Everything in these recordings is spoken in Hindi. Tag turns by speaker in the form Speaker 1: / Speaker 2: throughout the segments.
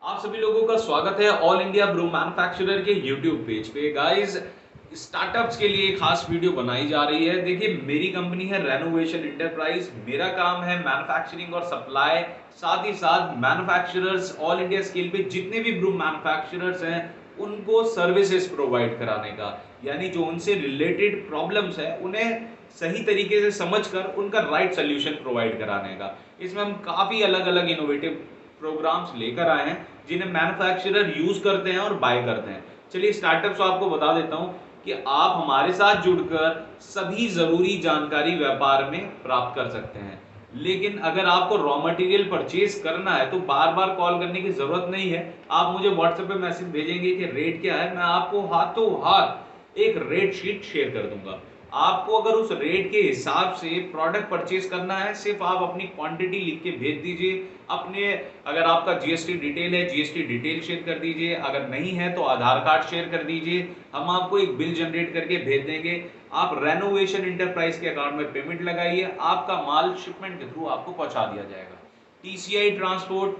Speaker 1: आप सभी लोगों का स्वागत है ऑल इंडिया ब्रू मैन्युफैक्चरर के यूट्यूब पेज पे। गाइस, स्टार्टअप्स के लिए खास वीडियो बनाई जा रही है। देखिए, मेरी कंपनी है रेनोवेशन इंटरप्राइज। मेरा काम है मैन्युफैक्चरिंग और सप्लाई, साथ ही साथ मैन्युफैक्चरर्स ऑल इंडिया स्केल पे जितने भी ब्रू मैन्युफैक्चरर्स हैं उनको सर्विसेज प्रोवाइड कराने का, यानी जो उनसे रिलेटेड प्रॉब्लम्स है उन्हें सही तरीके से समझकर उनका राइट सोल्यूशन प्रोवाइड कराने का। इसमें हम काफी अलग अलग इनोवेटिव प्रोग्राम्स लेकर आए हैं जिन्हें मैन्युफैक्चरर यूज करते हैं और बाय करते हैं। चलिए स्टार्टअप्स आपको बता देता हूं कि आप हमारे साथ जुड़कर सभी जरूरी जानकारी व्यापार में प्राप्त कर सकते हैं। लेकिन अगर आपको रॉ मटेरियल परचेज करना है तो बार बार कॉल करने की जरूरत नहीं है। आप मुझे व्हाट्सएप पे मैसेज भेजेंगे कि रेट क्या है, मैं आपको हाथों हाथ एक रेट शीट शेयर कर दूंगा। आपको अगर उस रेट के हिसाब से प्रोडक्ट परचेज करना है, सिर्फ आप अपनी क्वांटिटी लिख के भेज दीजिए। अपने अगर आपका जीएसटी डिटेल है, जीएसटी डिटेल शेयर कर दीजिए। अगर नहीं है तो आधार कार्ड शेयर कर दीजिए। हम आपको एक बिल जनरेट करके भेज देंगे। आप रेनोवेशन इंटरप्राइज के अकाउंट में पेमेंट लगाइए, आपका माल शिपमेंट के थ्रू आपको पहुंचा दिया जाएगा। टीसीआई ट्रांसपोर्ट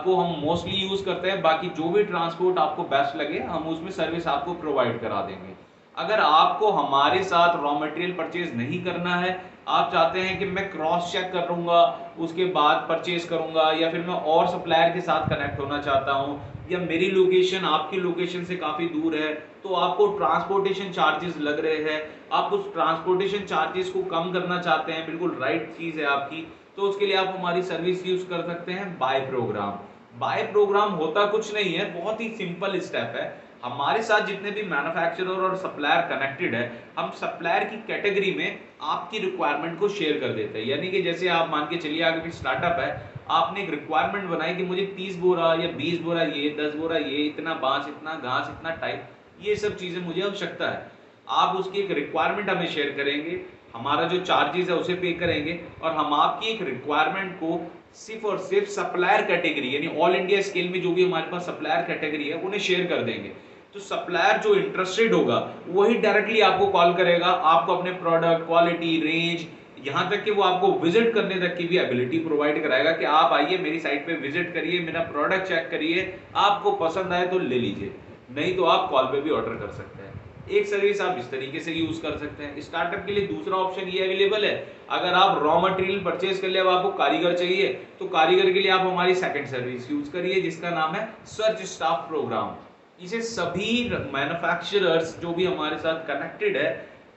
Speaker 1: को हम मोस्टली यूज करते हैं। बाकी जो भी ट्रांसपोर्ट आपको बेस्ट लगे हम उसमें सर्विस आपको प्रोवाइड करा देंगे। अगर आपको हमारे साथ रॉ मटेरियल परचेज नहीं करना है, आप चाहते हैं कि मैं क्रॉस चेक करूंगा उसके बाद परचेज करूंगा, या फिर मैं और सप्लायर के साथ कनेक्ट होना चाहता हूं, या मेरी लोकेशन आपकी लोकेशन से काफी दूर है तो आपको ट्रांसपोर्टेशन चार्जेस लग रहे हैं, आप उस ट्रांसपोर्टेशन चार्जेस को कम करना चाहते हैं, बिल्कुल राइट चीज है आपकी। तो उसके लिए आप हमारी सर्विस यूज कर सकते हैं बाय प्रोग्राम। बाय प्रोग्राम होता कुछ नहीं है, बहुत ही सिंपल स्टेप है। हमारे साथ जितने भी मैन्युफैक्चरर और सप्लायर कनेक्टेड है, हम सप्लायर की कैटेगरी में आपकी रिक्वायरमेंट को शेयर कर देते हैं। यानी कि जैसे आप मान के चलिए आगे स्टार्टअप है, आपने एक रिक्वायरमेंट बनाई कि मुझे 30 बोरा या 20 बोरा ये, 10 बोरा ये, इतना बांस, इतना घास, इतना टाइप, ये सब चीजें मुझे आवश्यकता है। आप उसकी एक रिक्वायरमेंट हमें शेयर करेंगे, हमारा जो चार्जेस है उसे पे करेंगे, और हम आपकी एक रिक्वायरमेंट को सिर्फ और सिर्फ सप्लायर कैटेगरी यानी ऑल इंडिया स्केल में जो भी हमारे पास सप्लायर कैटेगरी है उन्हें शेयर कर देंगे। तो सप्लायर जो इंटरेस्टेड होगा वही डायरेक्टली आपको कॉल करेगा, आपको अपने प्रोडक्ट, क्वालिटी, रेंज, यहां तक कि वो आपको विजिट करने तक की भी एबिलिटी प्रोवाइड कराएगा कि आप आइए मेरी साइट पे विजिट करिए, मेरा प्रोडक्ट चेक करिए, आपको पसंद आए तो ले लीजिए, नहीं तो आप कॉल पे भी ऑर्डर कर सकते हैं। एक सर्विस आप इस तरीके से यूज कर सकते हैं। स्टार्टअप के लिए दूसरा ऑप्शन ये अवेलेबल है, अगर आप रॉ मटेरियल परचेज कर ले, अब आपको कारीगर चाहिए तो कारीगर के लिए आप हमारी सेकंड सर्विस यूज करिए जिसका नाम है सर्च स्टाफ प्रोग्राम। इसे सभी मैन्युफैक्चरर्स जो भी हमारे साथ कनेक्टेड है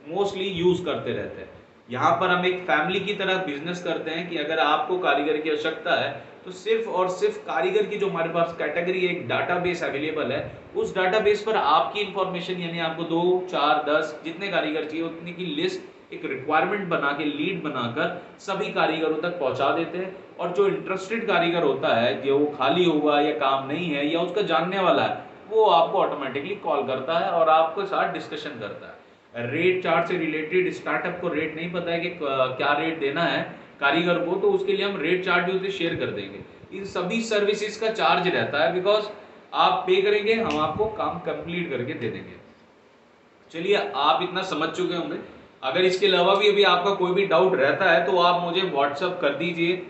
Speaker 1: मोस्टली यूज करते रहते हैं। यहाँ पर हम एक फैमिली की तरह बिजनेस करते हैं कि अगर आपको कारीगर की आवश्यकता है तो सिर्फ और सिर्फ कारीगर की जो हमारे पास कैटेगरी एक डाटाबेस अवेलेबल है, उस डाटाबेस पर आपकी इंफॉर्मेशन, यानी आपको 2, 4, 10 जितने कारीगर चाहिए उतने की लिस्ट, एक रिक्वायरमेंट बना के, लीड बनाकर सभी कारीगरों तक पहुंचा देते हैं। और जो इंटरेस्टेड कारीगर होता है, जो खाली हुआ या काम नहीं है या उसका जानने वाला है, वो आपको ऑटोमेटिकली कॉल करता है और आपके साथ डिस्कशन करता है। रेट चार्ट से रिलेटेड स्टार्टअप को रेट नहीं पता है कि क्या रेट देना है कारीगर को, तो उसके लिए हम रेट चार्ट भी उसे शेयर कर देंगे। इन सभी सर्विसेज का चार्ज रहता है, बिकॉज आप पे करेंगे, हम आपको काम कंप्लीट करके दे देंगे। चलिए, आप इतना समझ चुके होंगे। अगर इसके अलावा भी अभी आपका कोई भी डाउट रहता है तो आप मुझे व्हाट्सअप कर दीजिए,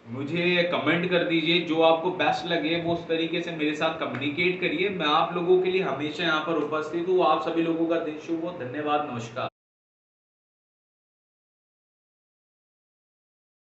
Speaker 1: मुझे कमेंट कर दीजिए, जो आपको बेस्ट लगे वो उस तरीके से मेरे साथ कम्युनिकेट करिए। मैं आप लोगों के लिए हमेशा यहाँ पर उपस्थित हूँ। आप सभी लोगों का दिन शुभ हो। धन्यवाद, नमस्कार।